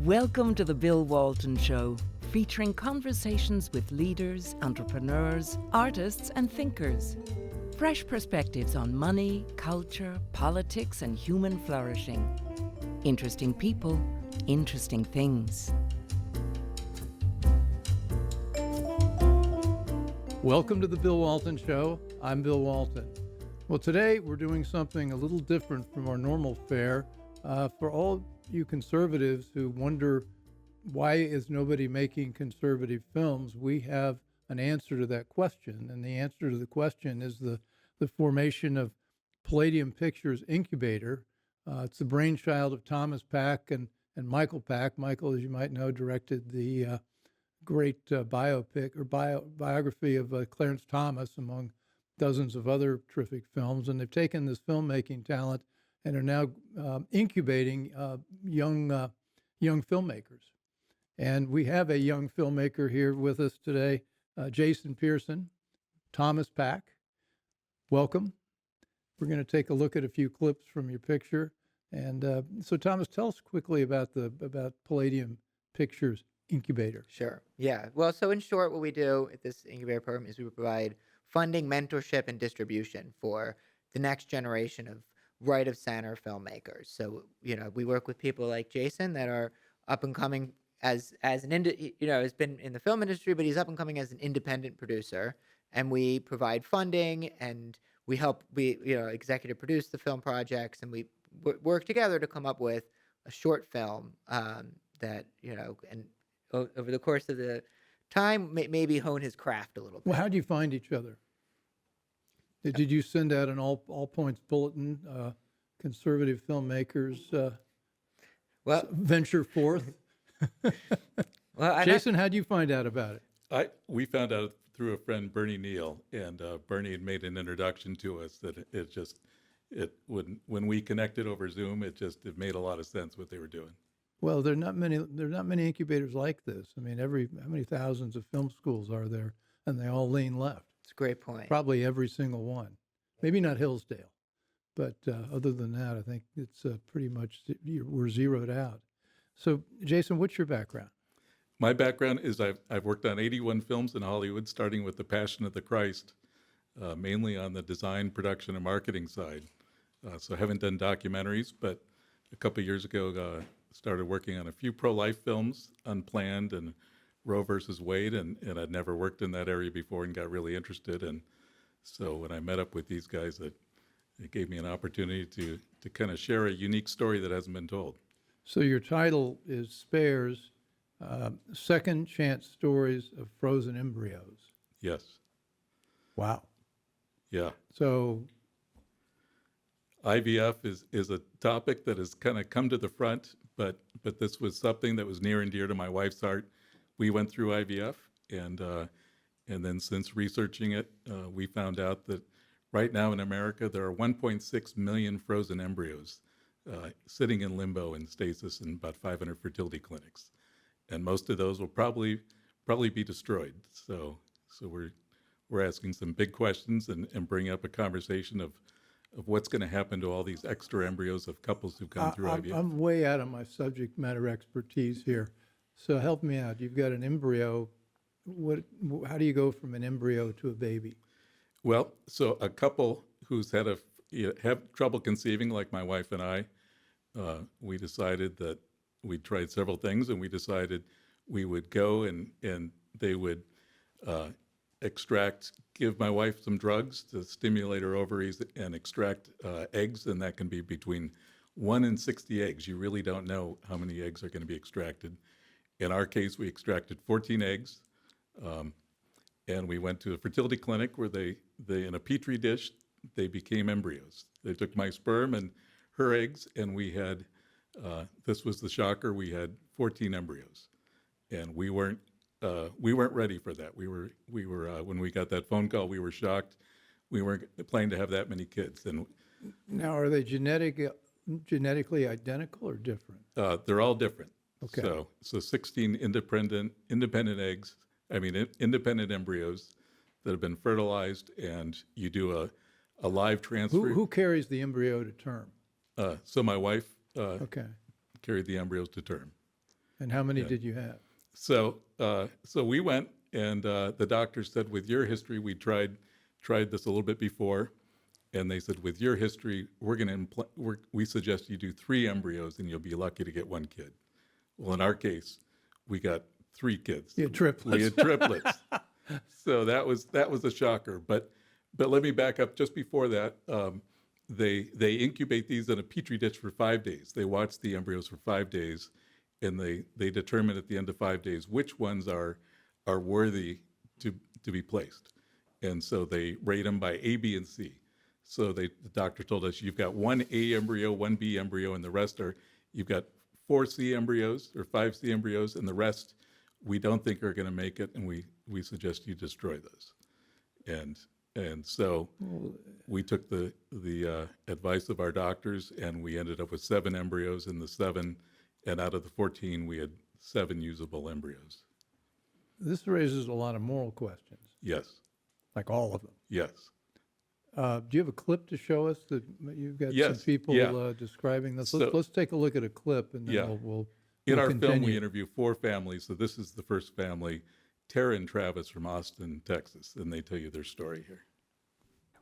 Welcome to the Bill Walton Show, featuring conversations with leaders, entrepreneurs, artists, and thinkers. Fresh perspectives on money, culture, politics, and human flourishing. Interesting people, interesting things. Welcome to the Bill Walton Show. I'm Bill Walton. Well, today we're doing something a little different from our normal fare. For all you conservatives who wonder why is nobody making conservative films, we have an answer to that question. And the answer to the question is the formation of Palladium Pictures Incubator. It's the brainchild of Thomas Pack and Michael Pack. Michael, as you might know, directed the great biopic or biography of Clarence Thomas, among dozens of other terrific films. And they've taken this filmmaking talent and are now incubating young filmmakers. And we have a young filmmaker here with us today, Jason Pearson, Thomas Pack. Welcome. We're going to take a look at a few clips from your picture. And so, Thomas, tell us quickly about Palladium Pictures Incubator. Sure. Yeah. Well, so in short, what we do at this incubator program is we provide funding, mentorship, and distribution for the next generation of right of center filmmakers. So, we work with people like Jason that are up and coming has been in the film industry, but he's up and coming as an independent producer. And we provide funding and we help, executive produce the film projects, and we work together to come up with a short film that, and over the course of the time, maybe hone his craft a little bit. Well, how do you find each other? Did you send out an all points bulletin? Conservative filmmakers venture forth. Well, Jason, how do you find out about it? We found out through a friend, Bernie Neal, and Bernie had made an introduction to us that when we connected over Zoom, it made a lot of sense what they were doing. Well, there are not many incubators like this. I mean, how many thousands of film schools are there, and they all lean left? It's a great point. Probably every single one. Maybe not Hillsdale, but other than that, I think it's pretty much we're zeroed out. So, Jason, what's your background? My background is I've worked on 81 films in Hollywood, starting with The Passion of the Christ, mainly on the design, production, and marketing side. So I haven't done documentaries, but a couple of years ago, started working on a few pro-life films, Unplanned and Roe versus Wade, and I'd never worked in that area before and got really interested. And so when I met up with these guys, it gave me an opportunity to kind of share a unique story that hasn't been told. So your title is Spares, Second Chance Stories of Frozen Embryos. Yes. Wow. Yeah. So IVF is a topic that has kind of come to the front, but this was something that was near and dear to my wife's heart. We went through IVF, and then since researching it, we found out that right now in America there are 1.6 million frozen embryos sitting in limbo and stasis in about 500 fertility clinics, and most of those will probably be destroyed. So we're asking some big questions and bring up a conversation of what's going to happen to all these extra embryos of couples who've gone through IVF. I'm way out of my subject matter expertise here. So help me out. You've got an embryo. How do you go from an embryo to a baby? Well, so a couple who's have trouble conceiving, like my wife and I, we decided that we tried several things, and we decided we would go and they would give my wife some drugs to stimulate her ovaries and extract eggs, and that can be between 1 and 60 eggs. You really don't know how many eggs are going to be extracted. In our case, we extracted 14 eggs, and we went to a fertility clinic where they in a petri dish, they became embryos. They took my sperm and her eggs, and we had, this was the shocker, we had 14 embryos. And we weren't ready for that. We were when we got that phone call, we were shocked. We weren't planning to have that many kids. And now, are they genetically identical or different? They're all different. Okay. So 16 independent independent embryos that have been fertilized, and you do a live transfer. Who carries the embryo to term? So my wife Okay. carried the embryos to term. And how many Yeah. did you have? So we went, and the doctor said, with your history, we tried this a little bit before, and they said, with your history, we suggest you do 3 embryos, and you'll be lucky to get 1 kid. Well, in our case, we got 3 kids. You had triplets. We had triplets. So that was a shocker. But let me back up. Just before that, they incubate these in a petri dish for 5 days. They watch the embryos for 5 days, and they determine at the end of 5 days which ones are worthy to be placed. And so they rate them by A, B, and C. So the doctor told us, you've got 1 A embryo, 1 B embryo, and the rest you've got 4 C embryos or 5 C embryos, and the rest we don't think are going to make it, and we suggest you destroy those. And so we took the advice of our doctors, and we ended up with 7 embryos in the 7, and out of the 14, we had 7 usable embryos. This raises a lot of moral questions, Yes, like all of them. yes. Do you have a clip to show us that you've got some Yes, people yeah. Describing this? So- Let's take a look at a clip, and then Yeah. we'll In our continue. film, we interview 4 families. So this is the first family, Tara and Travis from Austin, Texas, and they tell you their story here.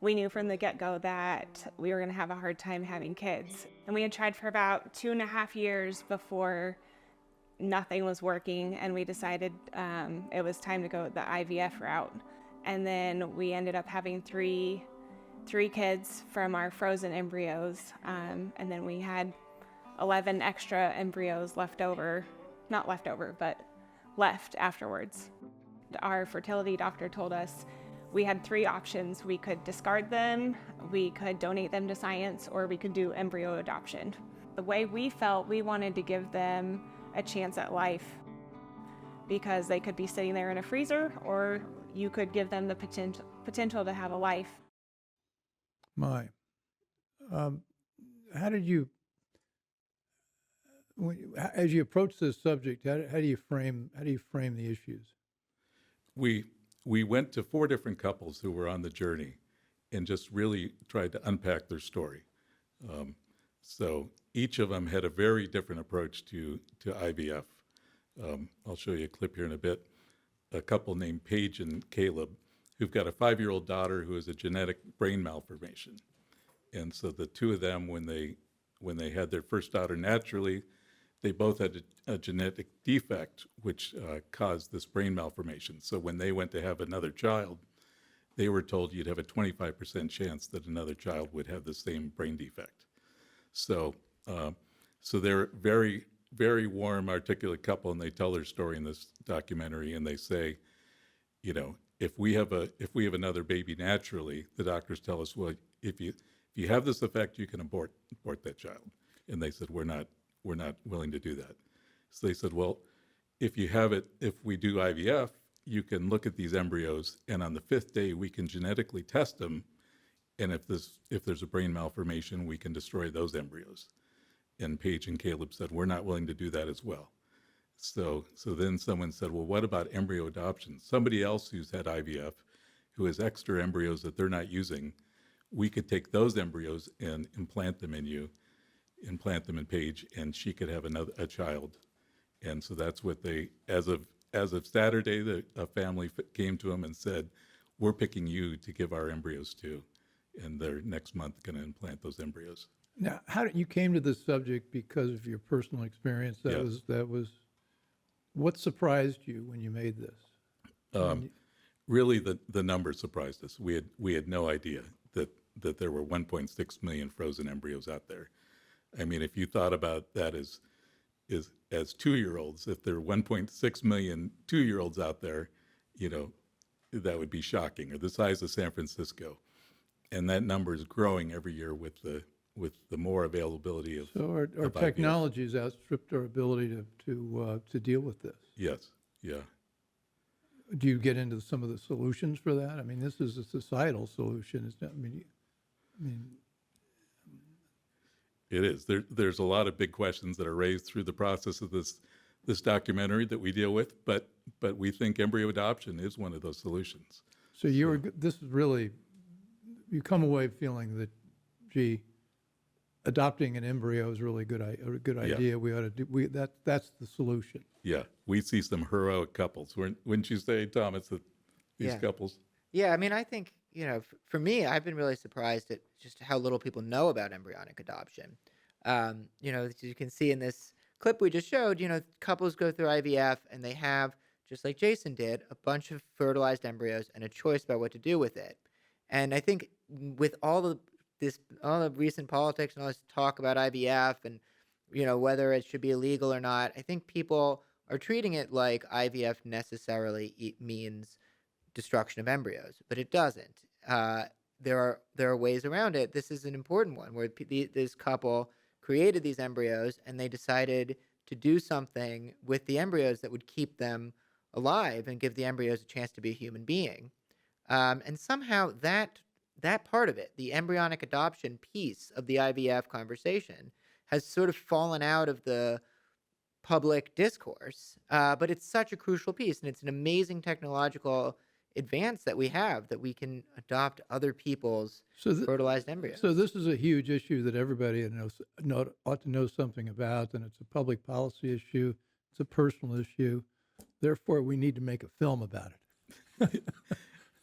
We knew from the get-go that we were going to have a hard time having kids. And we had tried for about 2.5 years before nothing was working, and we decided it was time to go the IVF route. And then we ended up having three kids from our frozen embryos, and then we had 11 extra embryos left afterwards. Our fertility doctor told us we had 3 options. We could discard them, we could donate them to science, or we could do embryo adoption. The way we felt, we wanted to give them a chance at life, because they could be sitting there in a freezer, or you could give them the potential to have a life. How did you, as you approach this subject, how do you frame the issues? We went to 4 different couples who were on the journey and just really tried to unpack their story. So each of them had a very different approach to IVF. I'll show you a clip here in a bit. A couple named Paige and Caleb, who've got a 5-year-old daughter who has a genetic brain malformation. And so the 2 of them, when they had their first daughter naturally, they both had a genetic defect which caused this brain malformation. So when they went to have another child, they were told you'd have a 25% chance that another child would have the same brain defect. So they're very, very warm, articulate couple, and they tell their story in this documentary, and they say, you know, if we have another baby naturally, the doctors tell us, well, if you have this effect, you can abort that child. And they said, we're not willing to do that. So they said, well, if we do IVF, you can look at these embryos, and on the 5th day, we can genetically test them. And if there's a brain malformation, we can destroy those embryos. And Paige and Caleb said, we're not willing to do that as well. So then someone said, well, what about embryo adoption? Somebody else who's had IVF, who has extra embryos that they're not using, we could take those embryos and implant them in Paige, and she could have a child. And so that's what as of Saturday, a family came to them and said, we're picking you to give our embryos to, and they're next month going to implant those embryos. Now, you came to this subject because of your personal experience? Yes. That was what surprised you when you made this? Really, the number surprised us. We had no idea that there were 1.6 million frozen embryos out there. I mean, if you thought about that as 2-year-olds, if there are 1.6 million 2-year-olds out there, you know, that would be shocking, or the size of San Francisco. And that number is growing every year with the more availability of. So our of IVF. technology has outstripped our ability to deal with this. Yes, yeah. Do you get into some of the solutions for that? I mean, this is a societal solution. It's not, I mean, It is. There's a lot of big questions that are raised through the process of this documentary that we deal with, but we think embryo adoption is one of those solutions. so this is really, you come away feeling that, gee, adopting an embryo is really a good Yeah. idea. We ought to do that's the solution. Yeah, we see some heroic couples. Wouldn't you say, Thomas, that these Yeah. couples? Yeah, I mean, I think, for me, I've been really surprised at just how little people know about embryonic adoption. As you can see in this clip we just showed, couples go through IVF and they have, just like Jason did, a bunch of fertilized embryos and a choice about what to do with it. And I think with all the recent politics and all this talk about IVF and, whether it should be illegal or not, I think people are treating it like IVF necessarily means destruction of embryos, but it doesn't. There are ways around it. This is an important one where this couple created these embryos and they decided to do something with the embryos that would keep them alive and give the embryos a chance to be a human being. And somehow that part of it, the embryonic adoption piece of the IVF conversation, has sort of fallen out of the public discourse. But it's such a crucial piece, and it's an amazing technological advance that we have, that we can adopt other people's fertilized embryos. So this is a huge issue that everybody ought to know something about, and it's a public policy issue. It's a personal issue. Therefore, we need to make a film about it.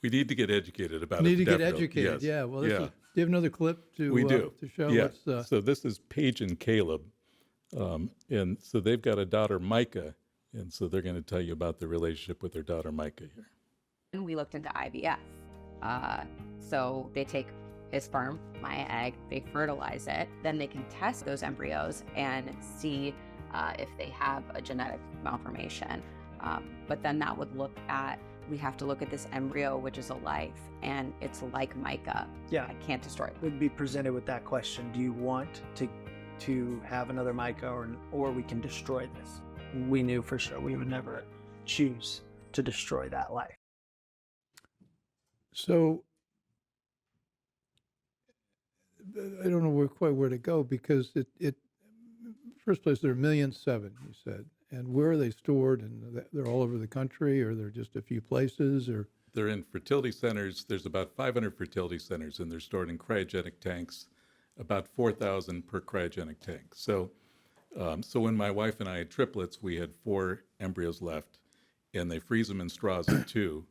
We need to get educated about Need it. to get definitely. educated. Yes. Yeah. Well, yeah. do you have another clip to We do. to show Yeah. what's So this is Paige and Caleb, and so they've got a daughter, Micah, and so they're going to tell you about the relationship with their daughter, Micah here. And we looked into IVF. So they take his sperm, my egg, they fertilize it, then they can test those embryos and see if they have a genetic malformation. But then that would we have to look at this embryo, which is a life, and it's like Micah. Yeah. I can't destroy it. Would be presented with that question: do you want to have another Micah, or we can destroy this? We knew for sure we would never choose to destroy that life. So I don't know quite where to go, because first place, there are 1.7 million, you said, and where are they stored? And they're all over the country, or they're just a few places, or They're in fertility centers. There's about 500 fertility centers, and they're stored in cryogenic tanks, about 4,000 per cryogenic tank. So when my wife and I had triplets, we had 4 embryos left, and they freeze them in straws at 2.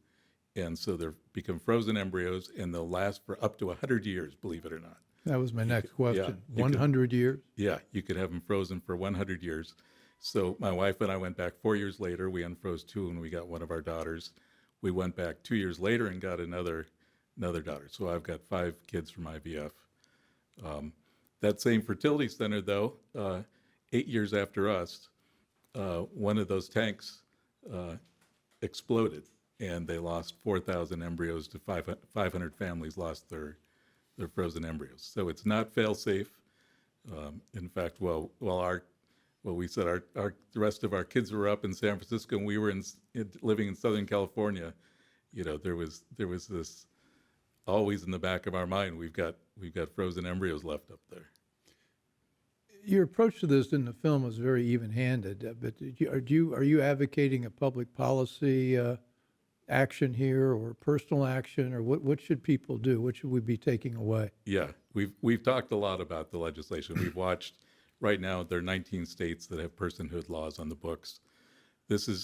And so they become frozen embryos, and they'll last for up to 100 years, believe it or not. that was my next question. you could- 100 years? Yeah, you could have them frozen for 100 years. So my wife and I went back 4 years later. We unfroze 2 when we got one of our daughters. We went back 2 years later and got another daughter. So I've got 5 kids from IVF. That same fertility center, though, 8 years after us, one of those tanks exploded, and they lost 4,000 embryos to 500 families lost their frozen embryos. So it's not fail-safe. In fact, we said the rest of our kids were up in San Francisco, and we were living in Southern California. There was this always in the back of our mind. We've got frozen embryos left up there. Your approach to this in the film was very even-handed, but are you advocating a public policy action here, or personal action, or what should people do? What should we be taking away? Yeah, we've talked a lot about the legislation. We've watched. Right now, there are 19 states that have personhood laws on the books. It's a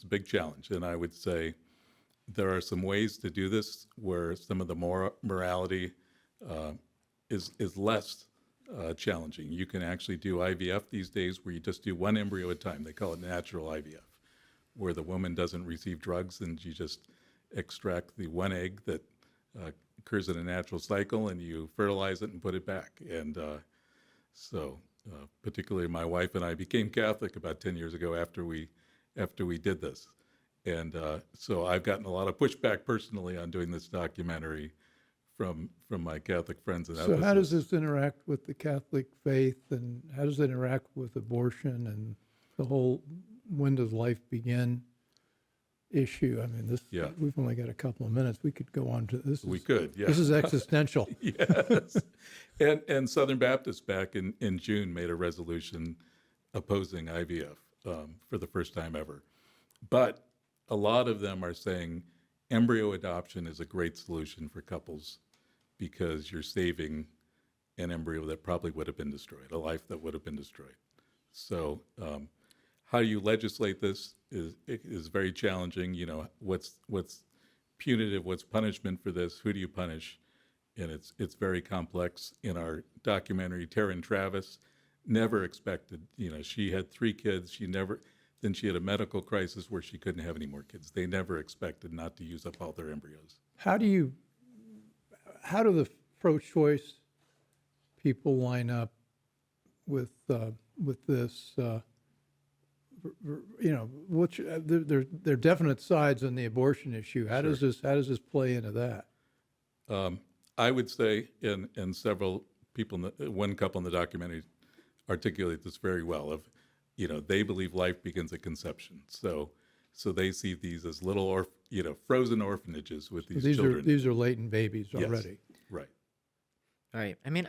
big challenge, and I would say there are some ways to do this where some of the morality is less challenging. You can actually do IVF these days where you just do one embryo at a time. They call it natural IVF, where the woman doesn't receive drugs and you just extract the one egg that occurs in a natural cycle, and you fertilize it and put it back. And so particularly my wife and I became Catholic about 10 years ago after we did this. And so I've gotten a lot of pushback personally on doing this documentary from my Catholic friends and others. So how does this interact with the Catholic faith, and how does it interact with abortion and the whole when does life begin issue? I mean, Yeah. we've only got a couple of minutes. We could go on to this. We could, yeah. This is existential. Yes. And Southern Baptists back in June made a resolution opposing IVF for the first time ever. But a lot of them are saying embryo adoption is a great solution for couples because you're saving an embryo that probably would have been destroyed, a life that would have been destroyed. So how you legislate this is very challenging. You know, what's punitive, what's punishment for this, who do you punish? And it's very complex. In our documentary, Taryn Travis never expected, you know, she had 3 kids. Then she had a medical crisis where she couldn't have any more kids. They never expected not to use up all their embryos. How do the pro-choice people line up with this? You know, there are definite sides on the abortion issue. How does this play into that? I would say, and several people, one couple in the documentary articulate this very well. Of, you know, they believe life begins at conception. So they see these as little, frozen orphanages with these children. These are latent babies Yes, already. right. Right. I mean,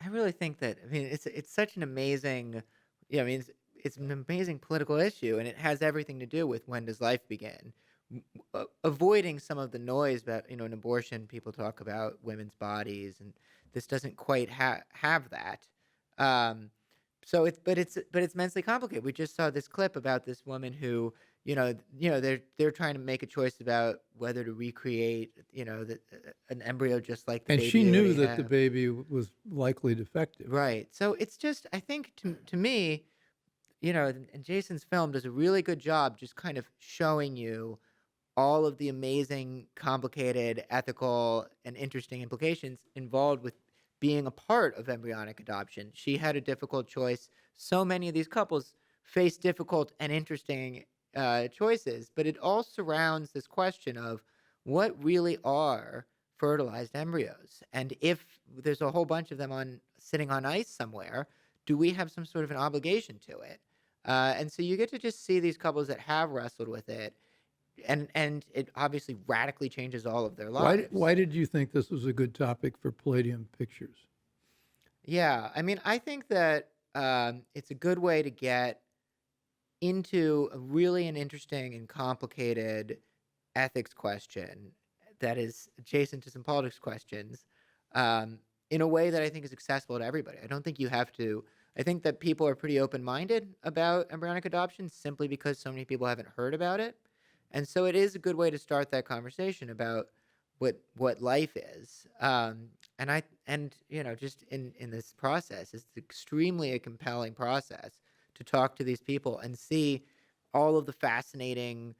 I really think that, I mean, it's such an amazing, yeah, I mean, it's an amazing political issue, and it has everything to do with when does life begin. Avoiding some of the noise about, you know, an abortion, people talk about women's bodies, and this doesn't quite have that. So it's immensely complicated. We just saw this clip about this woman who, they're trying to make a choice about whether to recreate, an embryo just like the And baby she they knew already that have. the baby was likely defective. Right. So it's just, I think to me, and Jason's film does a really good job just kind of showing you all of the amazing, complicated, ethical, and interesting implications involved with being a part of embryonic adoption. She had a difficult choice. So many of these couples face difficult and interesting choices, but it all surrounds this question of what really are fertilized embryos, and if there's a whole bunch of them sitting on ice somewhere, do we have some sort of an obligation to it? And so you get to just see these couples that have wrestled with it, and it obviously radically changes all of their lives. Why did you think this was a good topic for Palladium Pictures? Yeah, I mean, I think that it's a good way to get into an interesting and complicated ethics question that is adjacent to some politics questions, in a way that I think is accessible to everybody. I don't think you have to. I think that people are pretty open-minded about embryonic adoption simply because so many people haven't heard about it. And so it is a good way to start that conversation about what life is. Just in this process, it's extremely a compelling process to talk to these people and see all of the fascinating,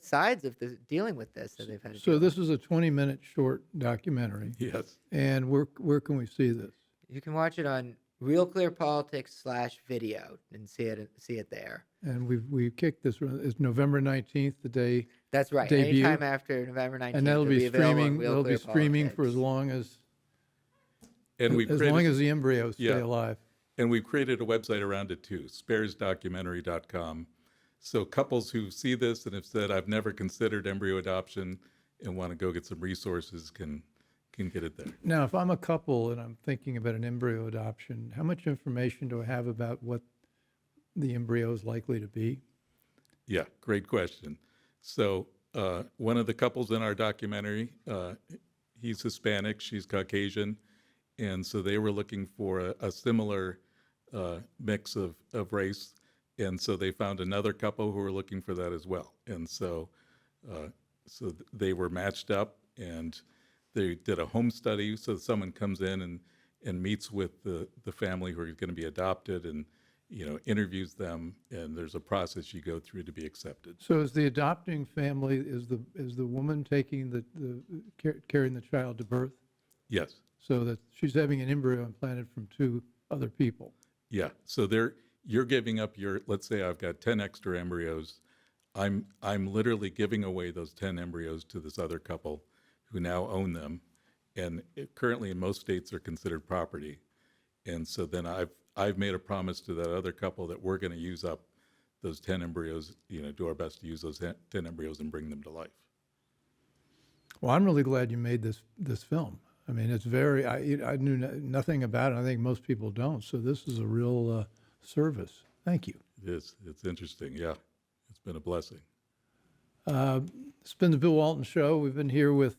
sides of dealing with this that they've had to So deal this is a 20-minute short documentary. Yes. And where can we see this? You can watch it on Real Clear Politics /video and see it there. And we kicked this. It's November 19th, the day. That's right. Debut. Anytime after November 19th, And that'll be available on streaming. Real That'll Clear be streaming for as Politics. long as And long as the embryos stay Yeah. alive. And we've created a website around it too, sparesdocumentary.com. So couples who see this and have said, I've never considered embryo adoption and want to go get some resources can get it there. Now, if I'm a couple and I'm thinking about an embryo adoption, how much information do I have about what the embryo is likely to be? Yeah, great question. So one of the couples in our documentary, he's Hispanic, she's Caucasian, and so they were looking for a similar mix of race, and so they found another couple who were looking for that as well. And so they were matched up, and they did a home study. So someone comes in and meets with the family who are going to be adopted, and interviews them, and there's a process you go through to be accepted. So is the adopting family, is the woman taking carrying the child to birth? Yes. So that she's having an embryo implanted from 2 other people. Yeah. So you're giving up let's say I've got 10 extra embryos. I'm literally giving away those 10 embryos to this other couple who now own them. And currently in most states they're considered property. And so then I've made a promise to that other couple that we're going to use up those 10 embryos, do our best to use those 10 embryos and bring them to life. Well, I'm really glad you made this film. I mean, it's I knew nothing about it. I think most people don't. So this is a real service. Thank you. It is. It's interesting. Yeah. It's been a blessing. It's been the Bill Walton Show. We've been here with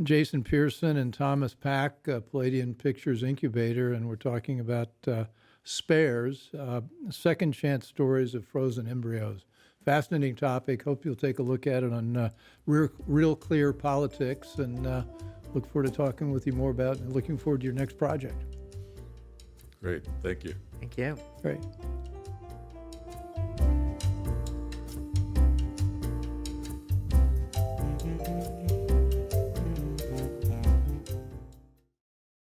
Jason Pearson and Thomas Pack, Palladian Pictures Incubator, and we're talking about spares, second chance stories of frozen embryos. Fascinating topic. Hope you'll take a look at it on Real Clear Politics, and look forward to talking with you more about it and looking forward to your next project. Great. Thank you. Thank you. Great.